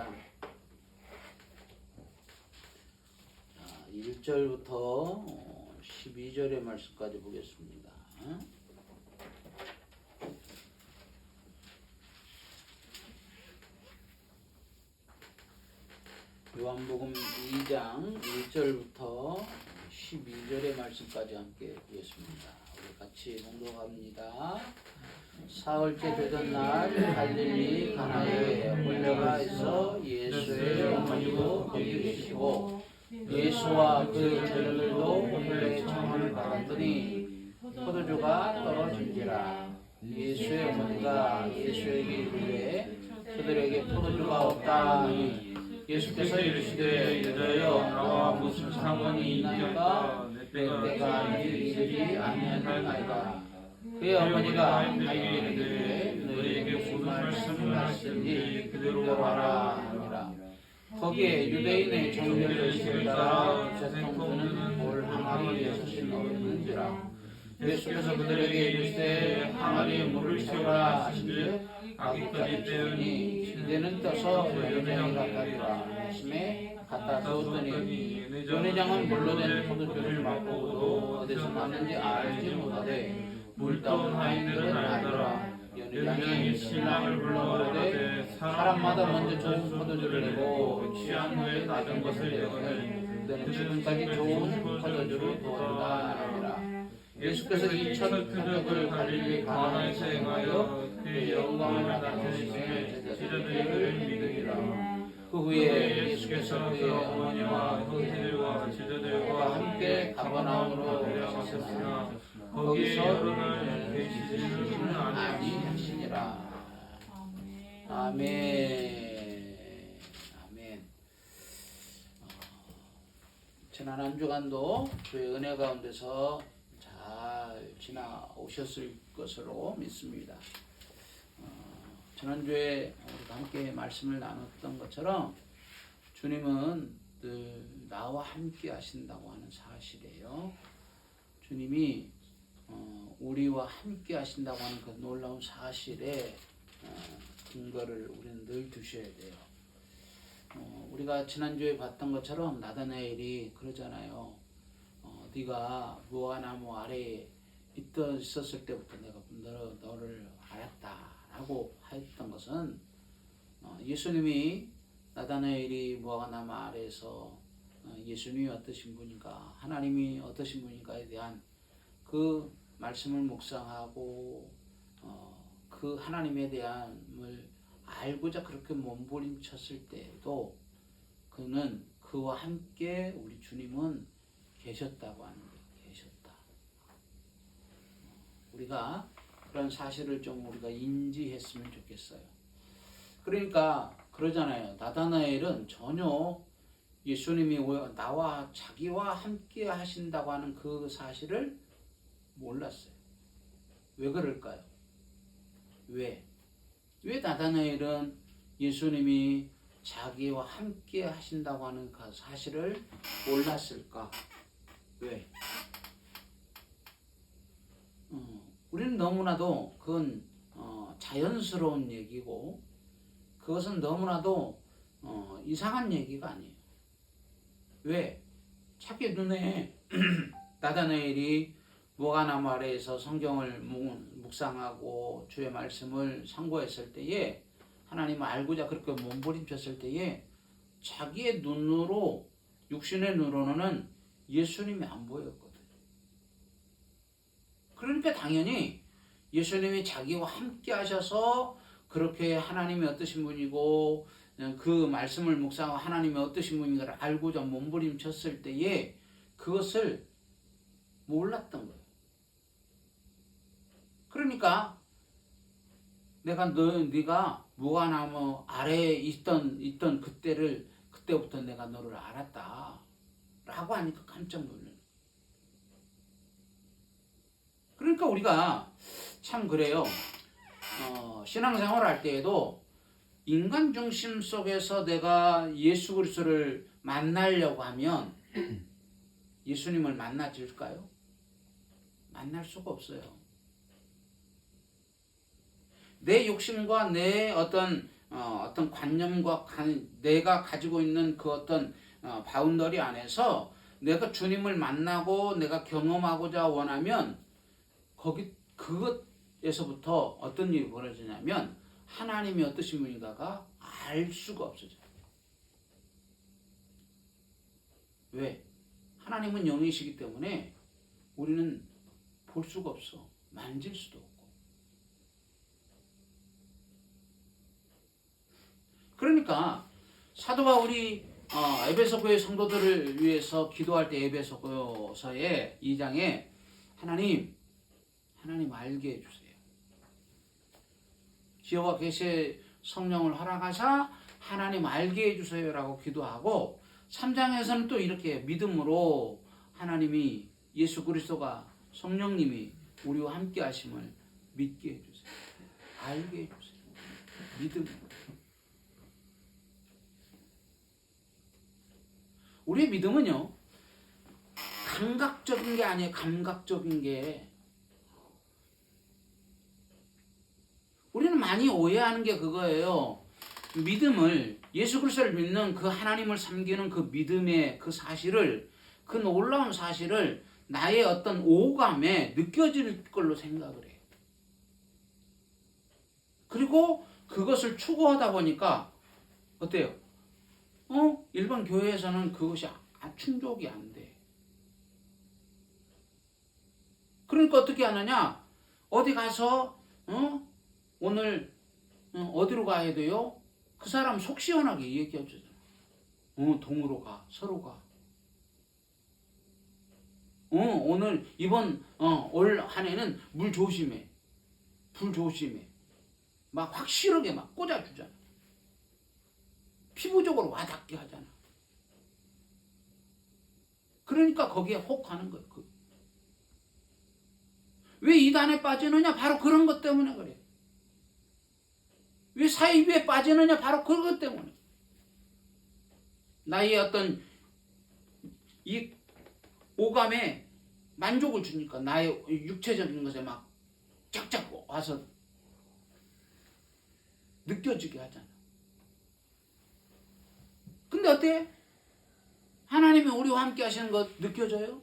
2장 1절부터 12절의 말씀까지 보겠습니다. 요한복음 2장 1절부터 12절의 말씀까지 함께 보겠습니다. 우리 같이 공독합니다. 사흘째 되던 날 갈릴리 가나에 물려가 있어 예수의 어머니도 거기 계시고 예수와 그 제자들도 본래의 청혼을 받았더니 포도주가 떨어진지라. 예수의 어머니가 예수에게 이르되 그들에게 포도주가 없다 하니 예수께서 이르시되 여자여 나와 무슨 상관이 있나이까 내가 이르지 아니하나이다. 그의 어머니가 아이에게 이르되 너희에게 무슨 말씀을 하시든지 그대로 하라 하니라. 거기에 유대인의 정결의식을 따라 세통수는 볼 항아리에 서신 어였는지라. 예수께서 그들에게 이르시되 항아리에 물을 채우라 하신즉 아기까지 때우니 이제는 떠서 연회장을 갖다 주라 하심에 갖다 두었더니 연회장은 물로 된 포도주를 맛보고도 어디서 났는지 알지 못하되 물 떠온 하인들은 알더라. 연회장이 신랑을 불러오되 사람마다 먼저 좋은 포도주를 내고 취한 후에 낮은 것을 내거늘 그들은 지금까지 좋은 포도주를 부어주라 하니라. 예수께서 이 첫 표적을 갈릴리 가나에서 행하여 그의 영광을 나타내시며 제자들을 믿으리라. 그 후에 예수께서 그의 어머니와 형제들과 제자들과 함께 가버나움으로 가셨으나 거기서 여러분을 계시지는 아니하시니라. 아멘. 아멘. 지난 한 주간도 주의 은혜 가운데서 잘 지나오셨을 것으로 믿습니다. 지난주에 우리가 함께 말씀을 나눴던 것처럼 주님은 늘 나와 함께 하신다고 하는 사실이에요. 주님이 우리와 함께 하신다고 하는 그 놀라운 사실에 근거를 우리는 늘 두셔야 돼요. 우리가 지난주에 봤던 것처럼 나다나엘이 그러잖아요. 네가 무화과나무 아래에 있었을 때부터 내가 너를 알았다라고 했던 것은 예수님이 나다나엘이 무화과나무 아래에서 예수님이 어떠신 분인가, 하나님이 어떠신 분인가에 대한 그 말씀을 묵상하고 그 하나님에 대한을 알고자 그렇게 몸부림쳤을 때에도 그는 그와 함께 우리 주님은 계셨다고 하는 거예요. 계셨다. 우리가 그런 사실을 좀 우리가 인지했으면 좋겠어요. 그러니까 그러잖아요. 나다나엘은 전혀 예수님이 나와 자기와 함께 하신다고 하는 그 사실을 몰랐어요. 왜 그럴까요? 왜 나다나엘은 예수님이 자기와 함께 하신다고 하는 그 사실을 몰랐을까? 왜? 우리는 너무나도 그건 자연스러운 얘기고 그것은 너무나도 이상한 얘기가 아니에요. 왜? 자기 눈에 나다나엘이 무화과나무 아래에서 성경을 묵상하고 주의 말씀을 상고했을 때에 하나님을 알고자 그렇게 몸부림쳤을 때에 자기의 눈으로 육신의 눈으로는 예수님이 안 보였거든. 그러니까 당연히 예수님이 자기와 함께 하셔서 그렇게 하나님이 어떠신 분이고 그 말씀을 묵상하고 하나님이 어떠신 분인가를 알고자 몸부림쳤을 때에 그것을 몰랐던 거예요. 그러니까 네가 무화과나무 아래에 있던 그때부터 내가 너를 알았다 라고 하니까 깜짝 놀라요. 그러니까 우리가 참 그래요. 신앙생활 할 때에도 인간 중심 속에서 내가 예수 그리스도를 만나려고 하면 예수님을 만나질까요? 만날 수가 없어요. 내 욕심과 내 어떤 어떤 관념과 내가 가지고 있는 그 어떤 바운더리 안에서 내가 주님을 만나고 내가 경험하고자 원하면 그것에서부터 어떤 일이 벌어지냐면 하나님이 어떠신 분인가가 알 수가 없어져요. 왜? 하나님은 영이시기 때문에 우리는 볼 수가 없어. 만질 수도 없고. 그러니까 사도 바울이 에베소 교회 성도들을 위해서 기도할 때 에베소서의 2장에 하나님 알게 해주세요. 지혜와 계시의 성령을 허락하사 하나님 알게 해주세요라고 기도하고 3장에서는 또 이렇게 믿음으로 하나님이 예수 그리스도가 성령님이 우리와 함께 하심을 믿게 해주세요. 알게 해주세요. 믿음으로. 우리의 믿음은요, 감각적인 게 아니에요. 감각적인 게. 우리는 많이 오해하는 게 그거예요. 믿음을, 예수 그리스도를 믿는 그 하나님을 섬기는 그 믿음의 그 사실을, 그 놀라운 사실을 나의 어떤 오감에 느껴질 걸로 생각을 해요. 그리고 그것을 추구하다 보니까 어때요? 일반 교회에서는 그것이 충족이 안 돼. 그러니까 어떻게 하느냐? 어디 가서 오늘 어디로 가야 돼요? 그 사람 속 시원하게 얘기해 주잖아. 동으로 가, 서로 가. 오늘 이번 올 한 해는 물 조심해, 불 조심해. 막 확실하게 막 꽂아주잖아. 피부적으로 와닿게 하잖아. 그러니까 거기에 혹 하는 거예요. 왜 이단에 빠지느냐? 바로 그런 것 때문에 그래. 왜 사이비에 빠지느냐? 바로 그것 때문에. 나의 어떤 이 오감에 만족을 주니까 나의 육체적인 것에 막 쫙쫙 와서 느껴지게 하잖아. 근데 어때? 하나님이 우리와 함께 하시는 것 느껴져요?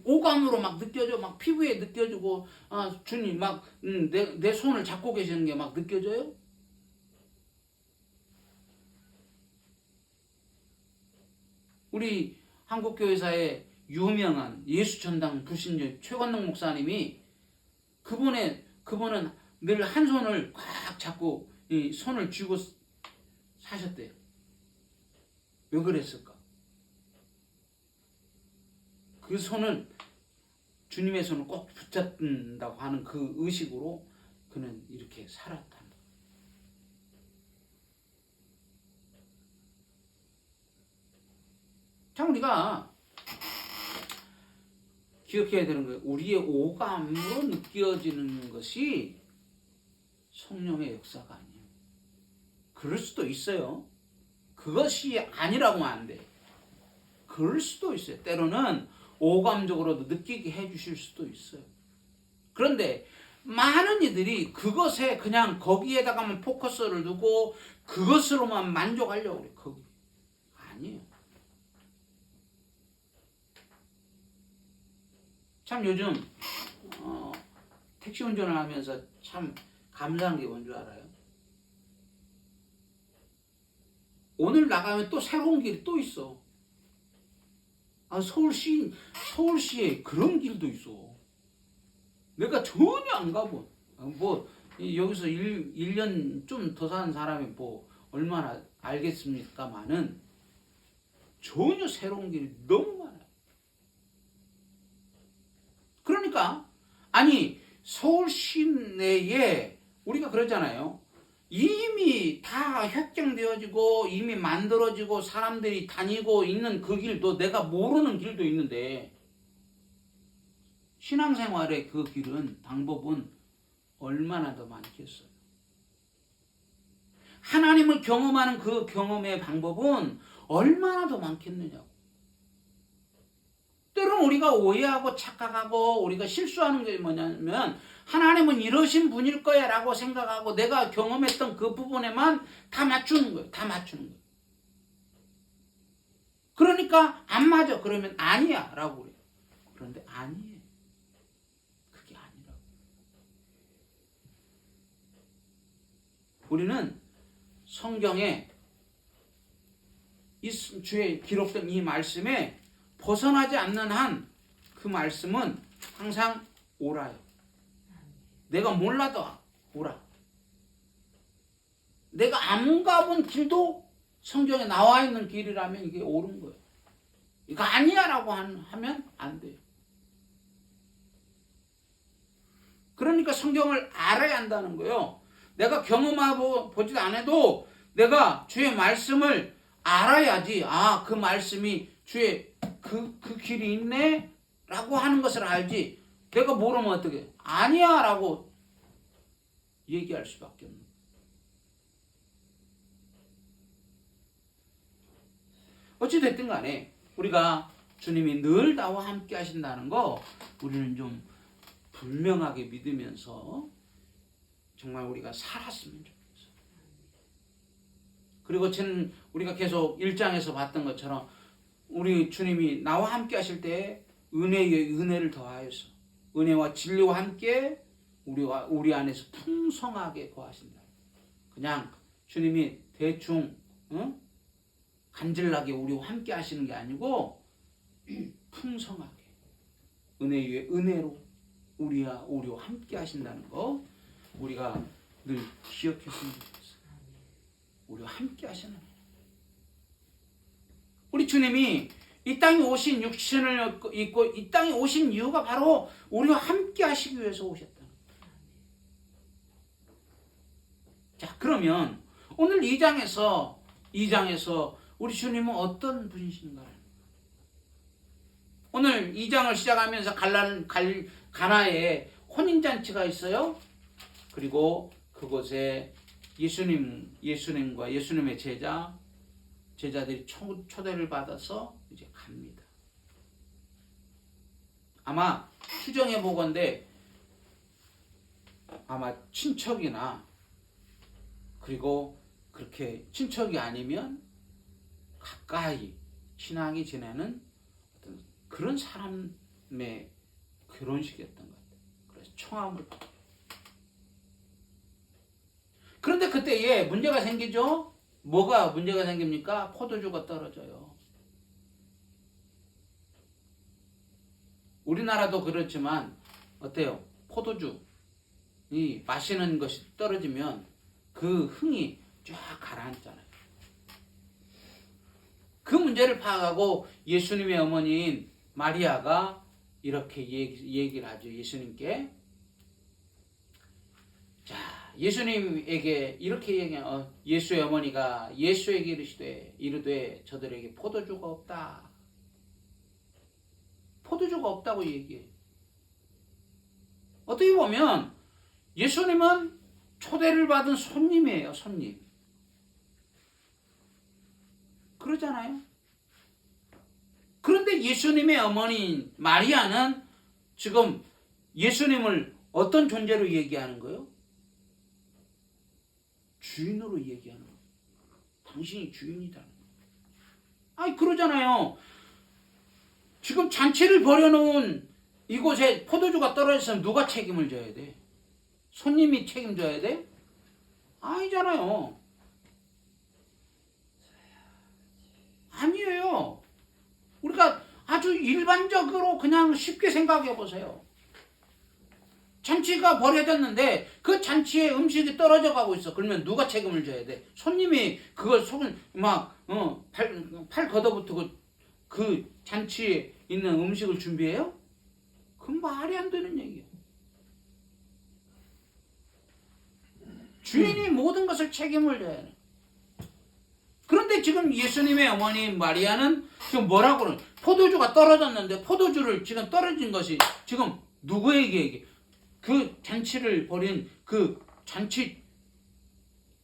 오감으로 막 느껴져. 막 피부에 느껴지고 주님 막 내 손을 잡고 계시는 게 막 느껴져요? 우리 한국교회사의 유명한 예수전당 불신자 최관동 목사님이 그분은 늘 한 손을 꽉 잡고 이 손을 쥐고 사셨대요. 왜 그랬을까? 그 손을 주님의 손을 꼭 붙잡는다고 하는 그 의식으로 그는 이렇게 살았다. 참 우리가 기억해야 되는 거예요. 우리의 오감으로 느껴지는 것이 성령의 역사가 아니에요. 그럴 수도 있어요. 그것이 아니라고 하면 안 돼. 그럴 수도 있어요. 때로는 오감적으로도 느끼게 해주실 수도 있어요. 그런데 많은 이들이 그것에 그냥 거기에다가만 포커스를 두고 그것으로만 만족하려고 그래. 거기 아니에요. 참 요즘 택시 운전을 하면서 참 감사한 게 뭔 줄 알아요? 오늘 나가면 또 새로운 길이 또 있어. 서울시에 그런 길도 있어. 내가 전혀 안 가본. 여기서 1년 좀 더 사는 사람이 얼마나 알겠습니까마는 전혀 새로운 길이 너무 많아요. 그러니까 서울 시내에 우리가 그러잖아요. 이미 다 협정되어지고 이미 만들어지고 사람들이 다니고 있는 그 길도 내가 모르는 길도 있는데 신앙생활의 그 길은 방법은 얼마나 더 많겠어요. 하나님을 경험하는 그 경험의 방법은 얼마나 더 많겠느냐고. 때때로는 우리가 오해하고 착각하고 우리가 실수하는 게 뭐냐면 하나님은 이러신 분일 거야 라고 생각하고 내가 경험했던 그 부분에만 다 맞추는 거예요. 다 맞추는 거예요. 그러니까 안 맞아. 그러면 아니야 라고 그래요. 그런데 아니에요. 그게 아니라고. 우리는 성경에 이 주에 기록된 이 말씀에 벗어나지 않는 한 그 말씀은 항상 오라요. 내가 몰라도 오라. 내가 안 가본 길도 성경에 나와 있는 길이라면 이게 옳은 거예요. 이거 아니야 라고 하면 안 돼요. 그러니까 성경을 알아야 한다는 거예요. 내가 경험하고 보지도 않아도 내가 주의 말씀을 알아야지. 아, 그 말씀이 주의 그 길이 있네 라고 하는 것을 알지. 내가 모르면 어떻게 아니야 라고 얘기할 수밖에 없는 거예요. 어찌됐든 간에 우리가 주님이 늘 나와 함께 하신다는 거 우리는 좀 분명하게 믿으면서 정말 우리가 살았으면 좋겠어요. 그리고 우리가 계속 1장에서 봤던 것처럼 우리 주님이 나와 함께 하실 때 은혜에 은혜를 더하여서 은혜와 진리와 함께 우리 안에서 풍성하게 거하신다. 그냥 주님이 대충 간질나게 우리와 함께 하시는 게 아니고 풍성하게 은혜 위에 은혜로 우리와 함께 하신다는 거 우리가 늘 기억했으면 좋겠어요. 우리와 함께 하시는 우리 주님이 이 땅에 오신 육신을 입고 이 땅에 오신 이유가 바로 우리와 함께 하시기 위해서 오셨다. 자, 그러면 오늘 2장에서 우리 주님은 어떤 분이신가? 오늘 2장을 시작하면서 가나에 혼인잔치가 있어요. 그리고 그곳에 예수님과 예수님의 제자들이 초대를 받아서 이제 갑니다. 아마 추정해 보건대 아마 친척이나 그리고 그렇게 친척이 아니면 가까이 친하게 지내는 어떤 그런 사람의 결혼식이었던 것 같아요. 그래서 청함을 받고. 그런데 그때에 문제가 생기죠. 뭐가 문제가 생깁니까? 포도주가 떨어져요. 우리나라도 그렇지만 어때요? 포도주 이 마시는 것이 떨어지면 그 흥이 쫙 가라앉잖아요. 그 문제를 파악하고 예수님의 어머니인 마리아가 이렇게 얘기를 하죠. 예수님께. 자, 예수님에게 이렇게 얘기해요. 예수의 어머니가 예수에게 이르되 저들에게 포도주가 없다. 포도주가 없다고 얘기해요. 어떻게 보면 예수님은 초대를 받은 손님이에요. 손님. 그러잖아요. 그런데 예수님의 어머니 마리아는 지금 예수님을 어떤 존재로 얘기하는 거예요? 주인으로 얘기하는 거예요. 당신이 주인이다는 거예요. 아니 그러잖아요. 지금 잔치를 벌여놓은 이곳에 포도주가 떨어졌으면 누가 책임을 져야 돼? 손님이 책임져야 돼? 아니잖아요. 아니에요. 우리가 아주 일반적으로 그냥 쉽게 생각해 보세요. 잔치가 벌어졌는데 그 잔치에 음식이 떨어져 가고 있어. 그러면 누가 책임을 져야 돼? 손님이 그걸 팔 걷어붙이고 그 잔치에 있는 음식을 준비해요? 그건 말이 안 되는 얘기예요. 주인이 모든 것을 책임을 져야 돼. 그런데 지금 예수님의 어머니 마리아는 지금 뭐라고 그러는? 포도주가 떨어졌는데 포도주를 지금 떨어진 것이 지금 누구에게 얘기해? 그 잔치를 벌인 그 잔치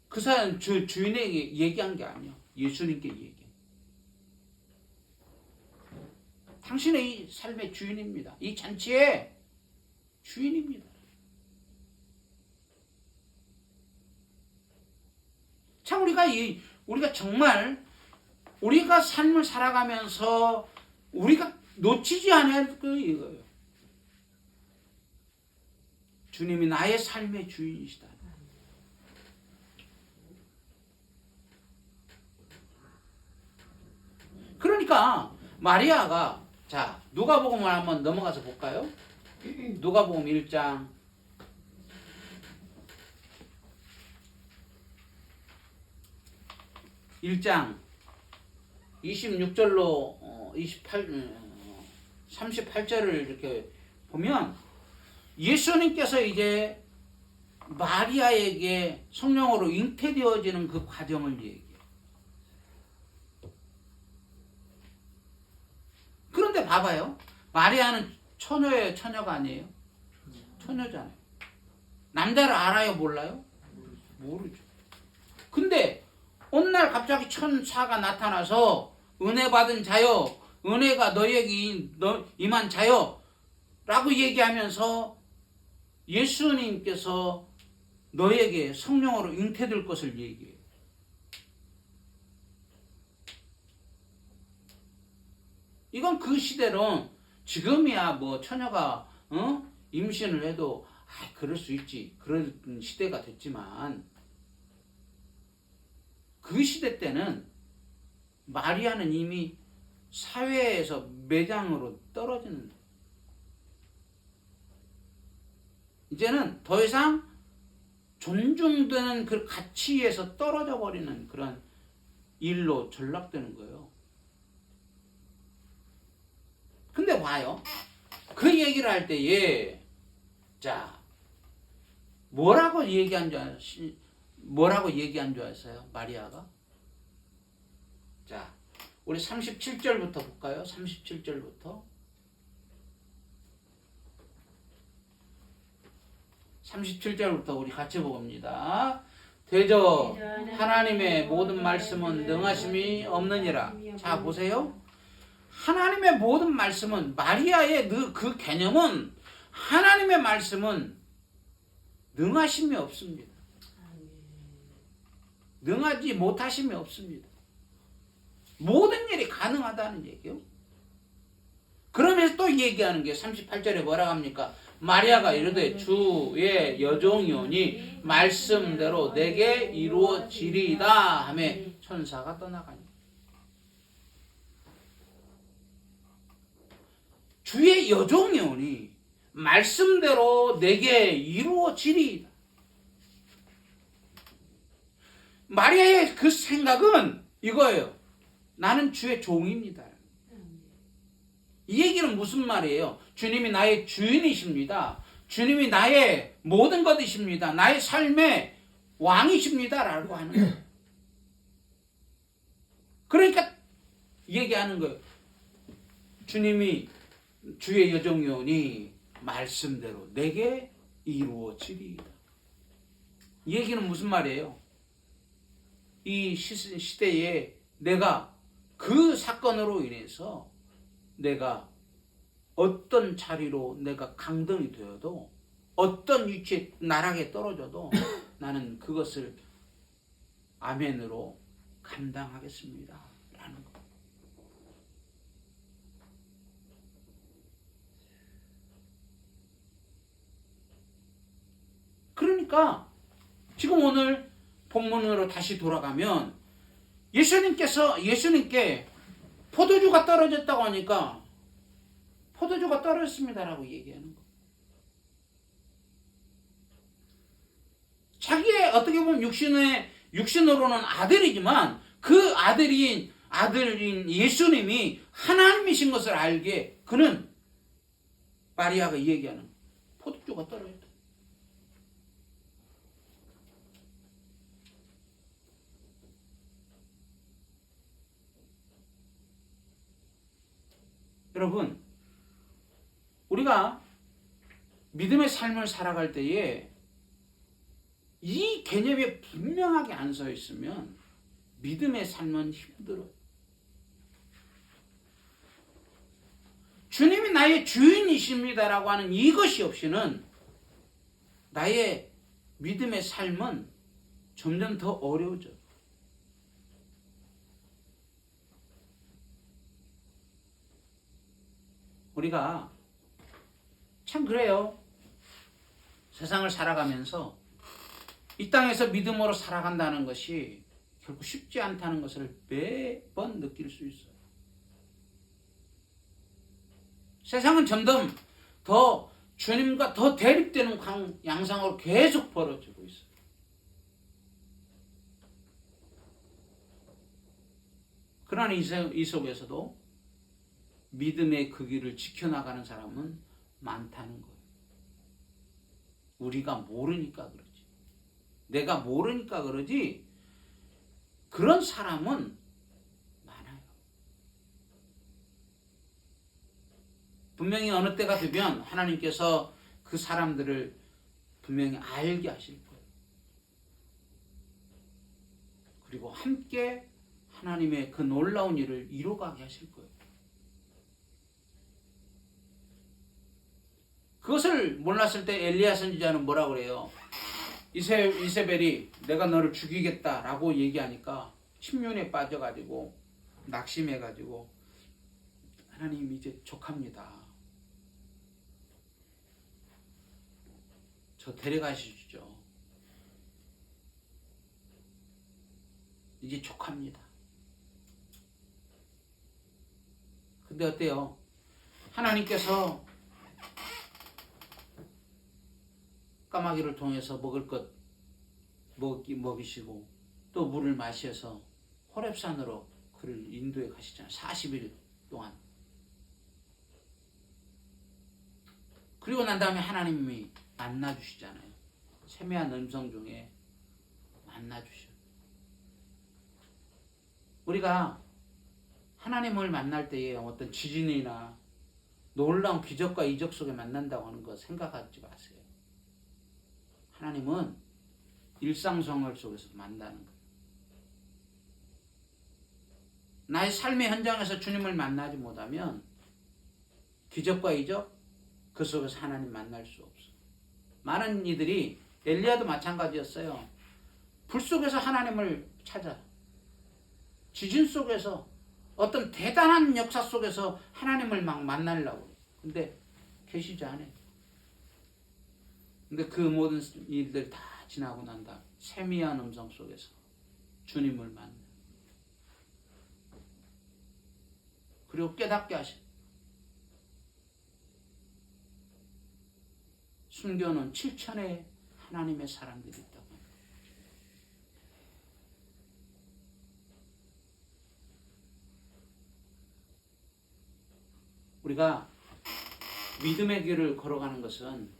그 사람 주인에게 얘기한 게 아니야. 예수님께 얘기해. 당신의 이 삶의 주인입니다. 이 잔치의 주인입니다. 참 우리가 정말 우리가 삶을 살아가면서 우리가 놓치지 않아야 할 거 이거예요. 주님이 나의 삶의 주인이시다. 그러니까 마리아가 자 누가복음을 한번 넘어가서 볼까요? 누가복음 1장 26절로 38절을 이렇게 보면 예수님께서 이제 마리아에게 성령으로 잉태되어지는 그 과정을 얘기해요. 그런데 봐봐요. 마리아는 처녀예요, 처녀가 아니에요? 처녀잖아요. 남자를 알아요, 몰라요? 모르죠. 근데 어느 날 갑자기 천사가 나타나서 은혜 받은 자여, 은혜가 너에게 임한 자여 라고 얘기하면서 예수님께서 너에게 성령으로 잉태될 것을 얘기해요. 이건 그 시대로 지금이야 뭐 처녀가 임신을 해도 그럴 수 있지 그런 시대가 됐지만 그 시대 때는 마리아는 이미 사회에서 매장으로 떨어지는 이제는 더 이상 존중되는 그 가치에서 떨어져 버리는 그런 일로 전락되는 거예요. 근데 봐요. 그 얘기를 할 때에 자 뭐라고 얘기한 줄 아세요? 마리아가? 자, 우리 37절부터 볼까요? 37절부터. 37절부터 우리 같이 봅니다. 대저 하나님의 모든 말씀은 능하심이 없느니라. 자, 보세요. 하나님의 모든 말씀은 마리아의 그 개념은 하나님의 말씀은 능하심이 없습니다. 능하지 못하심이 없습니다. 모든 일이 가능하다는 얘기요. 그러면서 또 얘기하는 게 38절에 뭐라고 합니까? 마리아가 이르되 주의 여종이오니 말씀대로 내게 이루어지리이다 하며 천사가 떠나가니 주의 여종이오니 말씀대로 내게 이루어지리이다. 마리아의 그 생각은 이거예요. 나는 주의 종입니다. 이 얘기는 무슨 말이에요? 주님이 나의 주인이십니다. 주님이 나의 모든 것이십니다. 나의 삶의 왕이십니다. 라고 하는 거예요. 그러니까 얘기하는 거예요. 주님이 주의 여종이오니 말씀대로 내게 이루어지리이다. 이 얘기는 무슨 말이에요? 이 시대에 내가 그 사건으로 인해서 내가 어떤 자리로 내가 강등이 되어도 어떤 위치에 나락에 떨어져도 나는 그것을 아멘으로 감당하겠습니다. 라는 거. 그러니까 지금 오늘 본문으로 다시 돌아가면 예수님께 포도주가 떨어졌다고 하니까 포도주가 떨어졌습니다라고 얘기하는 거. 자기의 어떻게 보면 육신으로는 아들이지만 그 아들인 예수님이 하나님이신 것을 알게 그는 마리아가 얘기하는 포도주가 떨어졌다. 여러분, 우리가 믿음의 삶을 살아갈 때에 이 개념이 분명하게 안 서 있으면 믿음의 삶은 힘들어요. 주님이 나의 주인이십니다라고 하는 이것이 없이는 나의 믿음의 삶은 점점 더 어려워져. 우리가 참 그래요. 세상을 살아가면서 이 땅에서 믿음으로 살아간다는 것이 결국 쉽지 않다는 것을 매번 느낄 수 있어요. 세상은 점점 더 주님과 더 대립되는 양상으로 계속 벌어지고 있어요. 그러나 이 속에서도 믿음의 그 길을 지켜나가는 사람은 많다는 거예요. 우리가 모르니까 그러지. 내가 모르니까 그러지. 그런 사람은 많아요. 분명히 어느 때가 되면 하나님께서 그 사람들을 분명히 알게 하실 거예요. 그리고 함께 하나님의 그 놀라운 일을 이루어가게 하실 거예요. 그것을 몰랐을 때 엘리야 선지자는 뭐라 그래요? 이세벨이 내가 너를 죽이겠다라고 얘기하니까 침륜에 빠져가지고 낙심해가지고 하나님 이제 족합니다. 저 데려가시죠. 이제 족합니다. 근데 어때요? 하나님께서 까마귀를 통해서 먹을 것 먹이시고 또 물을 마셔서 호렙산으로 그를 인도해 가시잖아요. 40일 동안. 그리고 난 다음에 하나님이 만나주시잖아요. 세미한 음성 중에 만나주셔. 우리가 하나님을 만날 때에 어떤 지진이나 놀라운 기적과 이적 속에 만난다고 하는 거 생각하지 마세요. 하나님은 일상생활 속에서 만나는 거예요. 나의 삶의 현장에서 주님을 만나지 못하면 기적과 이적 그 속에서 하나님 만날 수 없어요. 많은 이들이 엘리야도 마찬가지였어요. 불 속에서 하나님을 찾아. 지진 속에서 어떤 대단한 역사 속에서 하나님을 막 만나려고. 근데 계시지 않아요. 근데 그 모든 일들 다 지나고 난 다음 세미한 음성 속에서 주님을 만나. 그리고 깨닫게 하셔. 순교는 7천의 하나님의 사람들이 있다고. 우리가 믿음의 길을 걸어가는 것은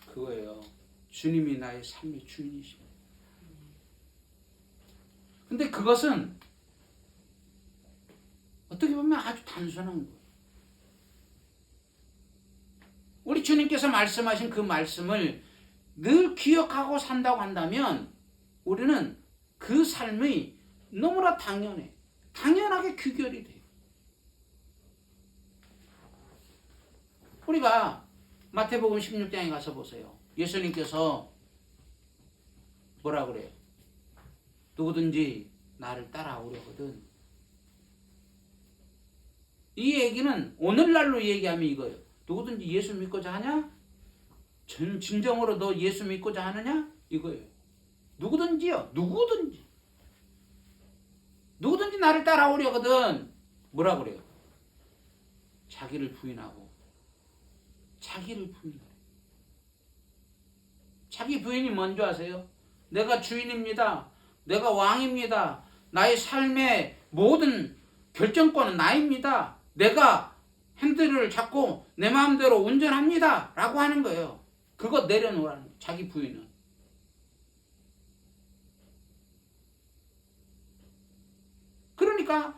그거예요. 주님이 나의 삶의 주인이십니다. 근데 그것은 어떻게 보면 아주 단순한 거예요. 우리 주님께서 말씀하신 그 말씀을 늘 기억하고 산다고 한다면 우리는 그 삶이 너무나 당연해. 당연하게 귀결이 돼요. 우리가 마태복음 16장에 가서 보세요. 예수님께서 뭐라 그래요? 누구든지 나를 따라오려거든. 이 얘기는 오늘날로 얘기하면 이거예요. 누구든지 예수 믿고자 하냐? 진정으로 너 예수 믿고자 하느냐? 이거예요. 누구든지요. 누구든지. 누구든지 나를 따라오려거든. 뭐라 그래요? 자기를 부인하고. 자기를 부인하래. 자기 부인이 뭔지 아세요? 내가 주인입니다. 내가 왕입니다. 나의 삶의 모든 결정권은 나입니다. 내가 핸들을 잡고 내 마음대로 운전합니다. 라고 하는 거예요. 그거 내려놓으라는 거예요. 자기 부인은. 그러니까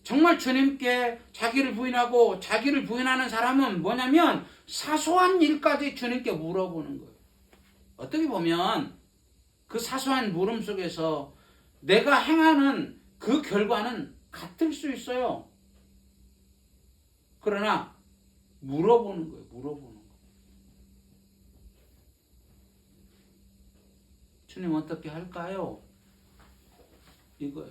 정말 주님께 자기를 부인하고 자기를 부인하는 사람은 뭐냐면 사소한 일까지 주님께 물어보는 거예요. 어떻게 보면 그 사소한 물음 속에서 내가 행하는 그 결과는 같을 수 있어요. 그러나 물어보는 거예요. 물어보는 거. 주님 어떻게 할까요? 이거예요.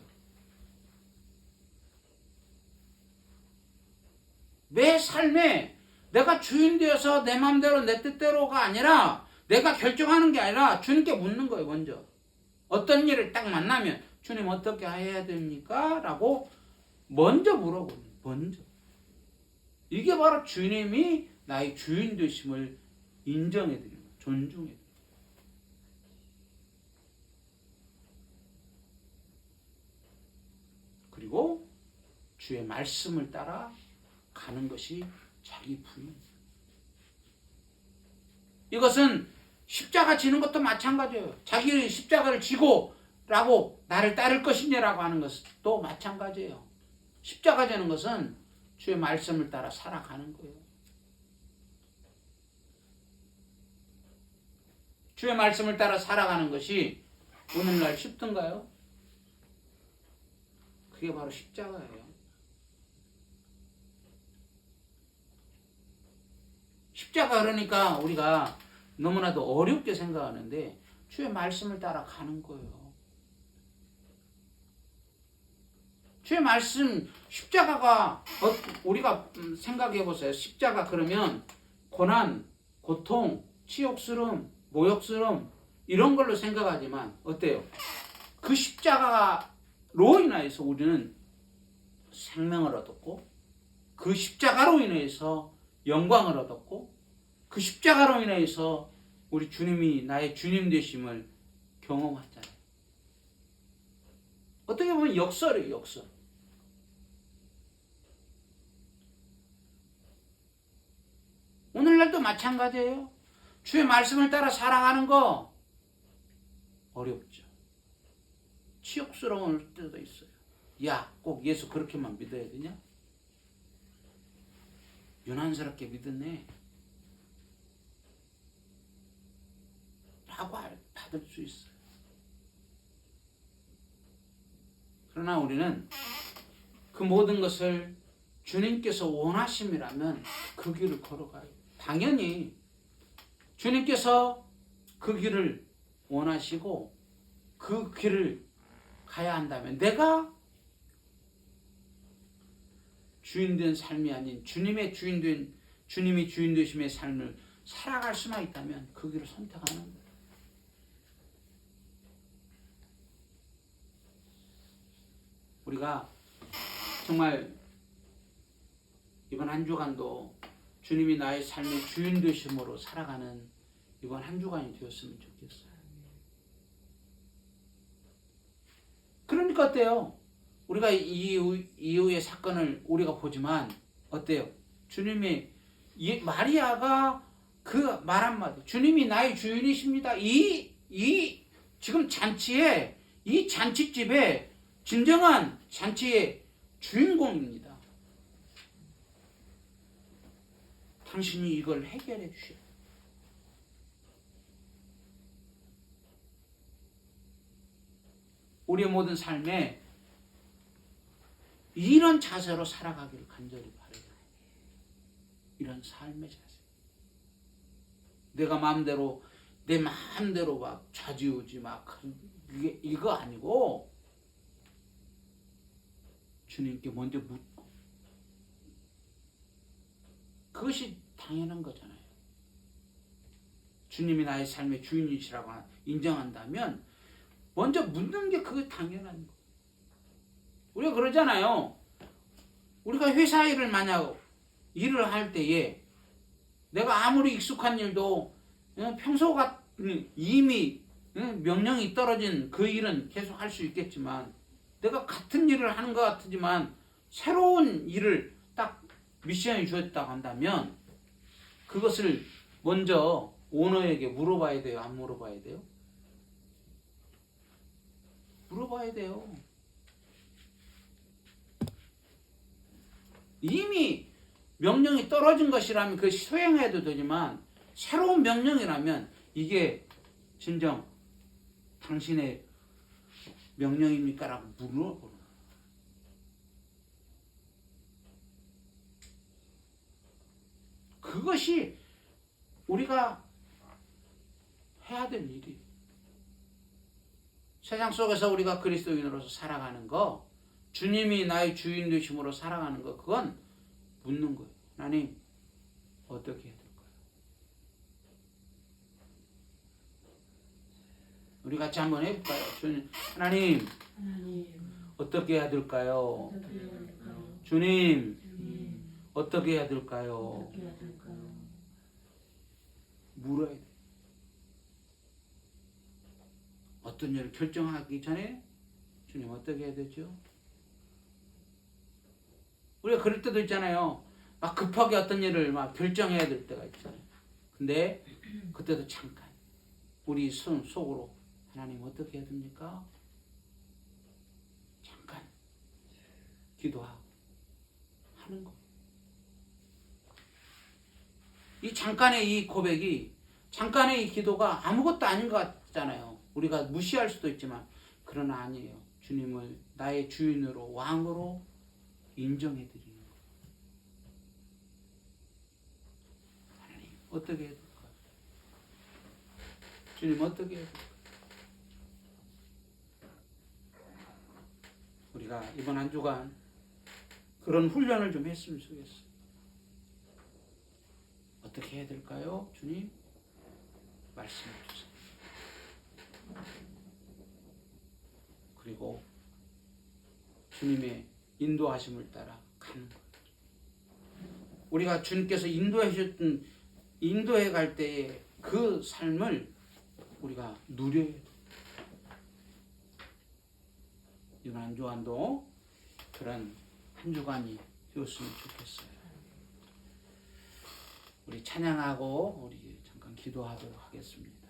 내 삶에 내가 주인 되어서 내 마음대로 내 뜻대로가 아니라 내가 결정하는 게 아니라 주님께 묻는 거예요. 먼저 어떤 일을 딱 만나면 주님 어떻게 해야 됩니까? 라고 먼저 물어보는 거예요. 먼저. 이게 바로 주님이 나의 주인 되심을 인정해 드리는 거예요. 존중해 드리는 거예요. 그리고 주의 말씀을 따라 가는 것이 자기 부인. 이것은 십자가 지는 것도 마찬가지예요. 자기 십자가를 지고 라고 나를 따를 것이냐라고 하는 것도 마찬가지예요. 십자가 지는 것은 주의 말씀을 따라 살아가는 거예요. 주의 말씀을 따라 살아가는 것이 오늘날 쉽던가요? 그게 바로 십자가예요. 십자가 그러니까 우리가 너무나도 어렵게 생각하는데 주의 말씀을 따라 가는 거예요. 주의 말씀, 십자가가 우리가 생각해 보세요. 십자가 그러면 고난, 고통, 치욕스러움, 모욕스러움 이런 걸로 생각하지만 어때요? 그 십자가로 인하여서 우리는 생명을 얻었고 그 십자가로 인해서 영광을 얻었고 그 십자가로 인해서 우리 주님이 나의 주님 되심을 경험했잖아요. 어떻게 보면 역설이에요. 역설. 오늘날도 마찬가지예요. 주의 말씀을 따라 살아가는 거 어렵죠. 치욕스러울 때도 있어요. 야, 꼭 예수 그렇게만 믿어야 되냐? 유난스럽게 믿었네 라고 받을 수 있어요. 그러나 우리는 그 모든 것을 주님께서 원하심이라면 그 길을 걸어가요. 당연히 주님께서 그 길을 원하시고 그 길을 가야 한다면 내가 주인된 삶이 아닌 주님이 주인 되심의 삶을 살아갈 수만 있다면 그 길을 선택하는 거예요. 우리가 정말 이번 한 주간도 주님이 나의 삶의 주인 되심으로 살아가는 이번 한 주간이 되었으면 좋겠어요. 그러니까 어때요? 우리가 이후의 사건을 우리가 보지만 어때요? 주님이 마리아가 그 말 한마디 주님이 나의 주인이십니다. 지금 잔치에 이 잔치집에 진정한 잔치의 주인공입니다. 당신이 이걸 해결해 주셔요. 우리의 모든 삶에 이런 자세로 살아가기를 간절히 바라요. 이런 삶의 자세. 내가 내 마음대로 막 좌지우지 막 이거 아니고 주님께 먼저 묻고 그것이 당연한 거잖아요. 주님이 나의 삶의 주인이시라고 인정한다면 먼저 묻는 게 그게 당연한 거예요. 우리가 그러잖아요. 우리가 회사 일을 만약 일을 할 때에 내가 아무리 익숙한 일도 평소 같은 이미 명령이 떨어진 그 일은 계속 할 수 있겠지만 내가 같은 일을 하는 것 같지만 새로운 일을 딱 미션이 주었다고 한다면 그것을 먼저 오너에게 물어봐야 돼요? 안 물어봐야 돼요? 물어봐야 돼요. 이미 명령이 떨어진 것이라면 그 수행해도 되지만 새로운 명령이라면 이게 진정 당신의 명령입니까? 라고 물어보는 거예요. 그것이 우리가 해야 될 일이. 세상 속에서 우리가 그리스도인으로서 살아가는 거, 주님이 나의 주인 되심으로 살아가는 거, 그건 묻는 거예요. 하나님, 어떻게 해야 될까요? 우리 같이 한번 해볼까요? 주님, 하나님, 어떻게 해야 될까요? 주님, 어떻게 해야 될까요? 물어야 돼. 어떤 일을 결정하기 전에 주님 어떻게 해야 되죠? 우리가 그럴 때도 있잖아요. 막 급하게 어떤 일을 막 결정해야 될 때가 있잖아요. 근데 그때도 잠깐 우리 속으로 하나님 어떻게 해야 됩니까? 잠깐 기도하고 하는 거. 이 잠깐의 이 고백이, 잠깐의 이 기도가 아무것도 아닌 것 같잖아요. 우리가 무시할 수도 있지만 그러나 아니에요. 주님을 나의 주인으로, 왕으로 인정해 드리는 거. 하나님 어떻게 해야 될까? 주님 어떻게 해야 될까? 우리가 이번 한 주간 그런 훈련을 좀 했으면 좋겠어요. 어떻게 해야 될까요? 주님 말씀해 주세요. 그리고 주님의 인도하심을 따라 가는 거예요. 우리가 주님께서 인도해 갈 때의 그 삶을 우리가 누려야 돼요. 이번 한 주간도 그런 한 주간이 되었으면 좋겠어요. 우리 찬양하고 우리 잠깐 기도하도록 하겠습니다.